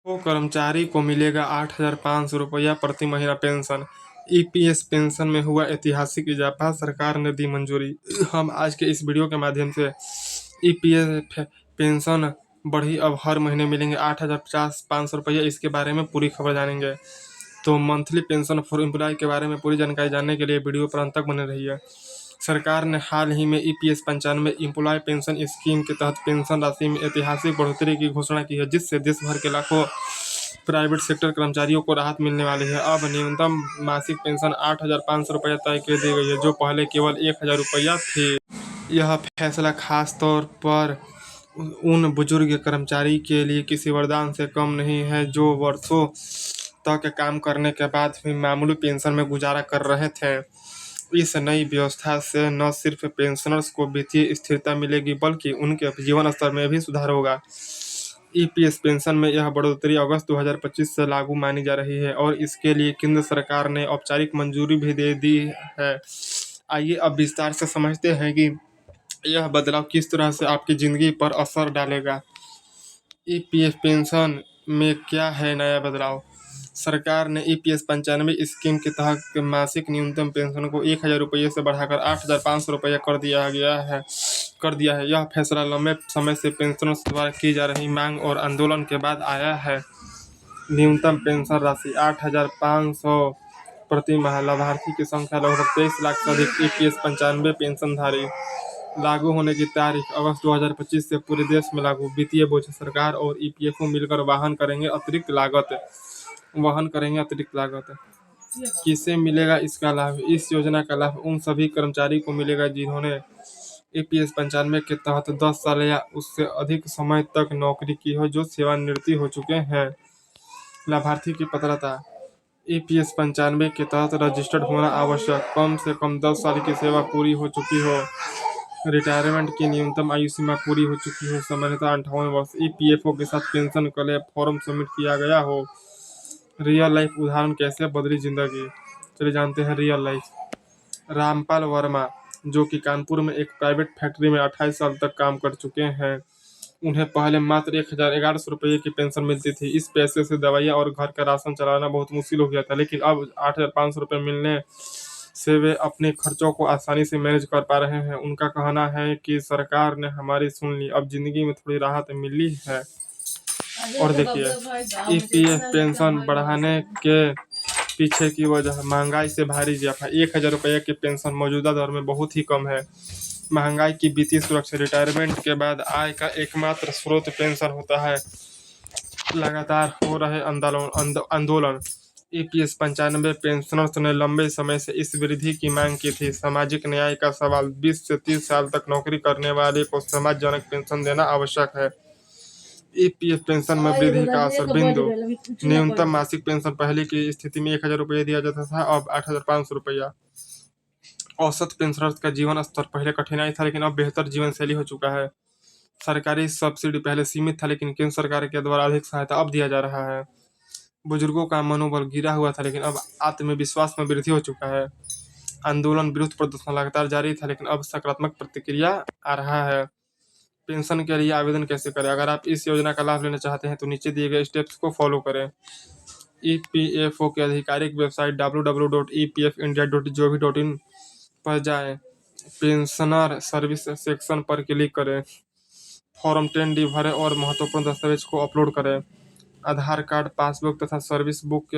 तो कर्मचारी को मिलेगा 8,500 रुपया प्रति महीना पेंशन। ईपीएस पेंशन में हुआ ऐतिहासिक इजाफा, सरकार ने दी मंजूरी। हम आज के इस वीडियो के माध्यम से ईपीएफ पेंशन बढ़ी, अब हर महीने मिलेंगे 8,500 रुपया। इसके बारे में पूरी खबर जानेंगे। तो मंथली पेंशन फॉर एम्प्लॉय के बारे में पूरी जानकारी जानने के लिए वीडियो पर अंत तक बने रहिए। सरकार ने हाल ही में ईपीएस 95 एम्प्लॉय पेंशन स्कीम के तहत पेंशन राशि में ऐतिहासिक बढ़ोतरी की घोषणा की है, जिससे देश भर के लाखों प्राइवेट सेक्टर कर्मचारियों को राहत मिलने वाली है। अब न्यूनतम मासिक पेंशन 8,500 रुपया तय कर दी गई है, जो पहले केवल 1,000 रुपया थी। यह फैसला खास तौर पर उन बुजुर्ग कर्मचारी के लिए किसी वरदान से कम नहीं है जो वर्षों तक काम करने के बाद भी मामूली पेंशन में गुजारा कर रहे थे। इस नई व्यवस्था से न सिर्फ पेंशनर्स को वित्तीय स्थिरता मिलेगी, बल्कि उनके जीवन स्तर में भी सुधार होगा। ईपीएस पेंशन में यह बढ़ोतरी अगस्त 2025 से लागू मानी जा रही है और इसके लिए केंद्र सरकार ने औपचारिक मंजूरी भी दे दी है। आइए अब विस्तार से समझते हैं कि यह बदलाव किस तरह से आपकी ज़िंदगी पर असर डालेगा। ईपीएफ पेंशन में क्या है नया बदलाव? सरकार ने ईपीएस 95 स्कीम के तहत मासिक न्यूनतम पेंशन को 1,000 रुपये से बढ़ाकर 8,500 रुपया कर दिया है। यह फैसला लंबे समय से पेंशनर्स द्वारा की जा रही मांग और आंदोलन के बाद आया है। न्यूनतम पेंशन राशि 8,500 प्रति माह। लाभार्थी की संख्या लगभग 23 लाख से अधिक। ईपीएस 95 पेंशनधारी। लागू होने की तारीख अगस्त 2025 से पूरे देश में लागू। वित्तीय बोझ, सरकार और ईपीएफओ मिलकर वहन करेंगे अतिरिक्त लागत। किसे मिलेगा इसका लाभ? इस योजना का लाभ उन सभी कर्मचारी को मिलेगा जिन्होंने ईपीएस 95 के तहत 10 साल या उससे अधिक समय तक नौकरी की हो, जो सेवानिवृत्त हो चुके हैं। लाभार्थी की पात्रता: ईपीएस 95 के तहत रजिस्टर्ड होना आवश्यक, कम से कम 10 साल की सेवा पूरी हो चुकी हो, रिटायरमेंट की न्यूनतम आयु सीमा पूरी हो चुकी हो, सामान्यतः 58 वर्ष, ईपीएफओ के साथ पेंशन क्लेम फॉर्म सबमिट किया गया हो। रियल लाइफ उदाहरण कैसे बदली जिंदगी, चलिए जानते हैं। रियल लाइफ: रामपाल वर्मा, जो कि कानपुर में एक प्राइवेट फैक्ट्री में 28 साल तक काम कर चुके हैं, उन्हें पहले मात्र 1,1100 रुपये की पेंशन मिलती थी। इस पैसे से दवाइयाँ और घर का राशन चलाना बहुत मुश्किल हो गया था, लेकिन अब 8,500 रुपये मिलने से वे अपने खर्चों को आसानी से मैनेज कर पा रहे हैं। उनका कहना है कि सरकार ने हमारी सुन ली, अब जिंदगी में थोड़ी राहत मिली है। और देखिए, ईपीएफ पेंशन बढ़ाने के पीछे की वजह: महंगाई से भारी इजाफा। 1,000 रुपये की पेंशन मौजूदा दौर में बहुत ही कम है। महंगाई की वित्तीय सुरक्षा: रिटायरमेंट के बाद आय का एकमात्र स्रोत पेंशन होता है। लगातार हो रहे आंदोलन: ईपीएस 95 पेंशनर्स ने लंबे समय से इस वृद्धि की मांग की थी। सामाजिक न्याय का सवाल: 20 से 30 साल तक नौकरी करने वाले को सम्मानजनक पेंशन देना आवश्यक है। ईपीएफ पेंशन में वृद्धि का असर बिंदु: न्यूनतम मासिक पेंशन पहले की स्थिति में 1,000 रुपये दिया जाता था, अब 8,500 रुपया। औसत पेंशनर्स का जीवन स्तर: पहले कठिनाई था, लेकिन अब बेहतर जीवन शैली हो चुका है। सरकारी सब्सिडी पहले सीमित था, लेकिन केंद्र सरकार के द्वारा अधिक सहायता अब दिया जा रहा है। बुजुर्गों का मनोबल गिरा हुआ था, लेकिन अब आत्मविश्वास में वृद्धि हो चुका है। आंदोलन विरुद्ध प्रदर्शन लगातार जारी था, लेकिन अब सकारात्मक प्रतिक्रिया आ रहा है। पेंशन के लिए आवेदन कैसे करें? अगर आप इस योजना का लाभ लेना चाहते हैं तो नीचे दिए गए स्टेप्स को फॉलो करें। ईपीएफओ की आधिकारिक वेबसाइट www.epfindia.gov.in पर जाएं। पेंशनर सर्विस सेक्शन पर क्लिक करें। फॉर्म 10D भरें और महत्वपूर्ण दस्तावेज को अपलोड करें। आधार कार्ड, पासबुक तथा सर्विस बुक के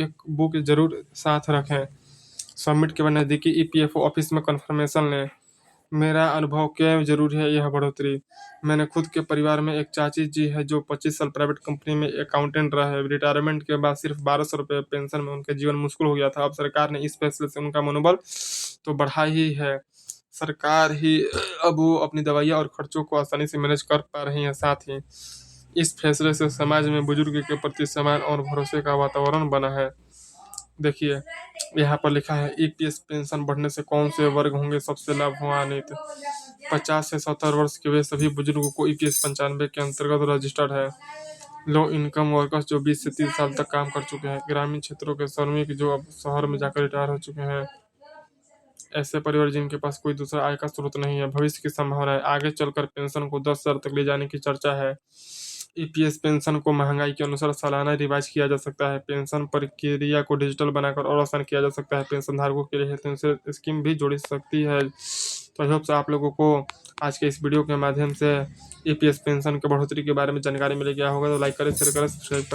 एक बुक जरूर साथ रखें। सबमिट के बाद नज़दीकी ईपीएफओ ऑफिस में कंफर्मेशन लें। मेरा अनुभव क्या जरूरी है यह बढ़ोतरी: मैंने खुद के परिवार में एक चाची जी है जो 25 साल प्राइवेट कंपनी में अकाउंटेंट रहे। रिटायरमेंट के बाद सिर्फ 1,200 रुपये पेंशन में उनका जीवन मुश्किल हो गया था। अब सरकार ने इस फैसले से उनका मनोबल तो बढ़ा ही है, सरकार ही अब वो अपनी दवाइयाँ और खर्चों को आसानी से मैनेज कर पा रही है। साथ ही इस फैसले से समाज में बुजुर्ग के प्रति सम्मान और भरोसे का वातावरण बना है। देखिए, यहाँ पर लिखा है ईपीएस पेंशन बढ़ने से कौन से वर्ग होंगे सबसे लाभान्वित। 50 से 70 वर्ष के वे सभी बुजुर्गों को ईपीएस 95 के अंतर्गत रजिस्टर्ड है। लो इनकम वर्कर्स जो 20 से 30 साल तक काम कर चुके हैं। ग्रामीण क्षेत्रों के श्रमिक जो अब शहर में जाकर रिटायर हो चुके हैं। ऐसे परिवार जिनके पास कोई दूसरा आय का स्रोत नहीं है। भविष्य की संभावना है: आगे चलकर पेंशन को 10 साल तक ले जाने की चर्चा है। ईपीएस पेंशन को महंगाई के अनुसार सालाना रिवाइज किया जा सकता है। पेंशन प्रक्रिया को डिजिटल बनाकर और आसान किया जा सकता है। पेंशन धारकों के लिए हेल्थ इंश्योरेंस स्कीम भी जोड़ी सकती है। तो आई होप से आप लोगों को आज के इस वीडियो के माध्यम से ईपीएस पेंशन के बढ़ोतरी के बारे में जानकारी मिल गया होगा। तो लाइक करें, शेयर करें, सब्सक्राइब करें।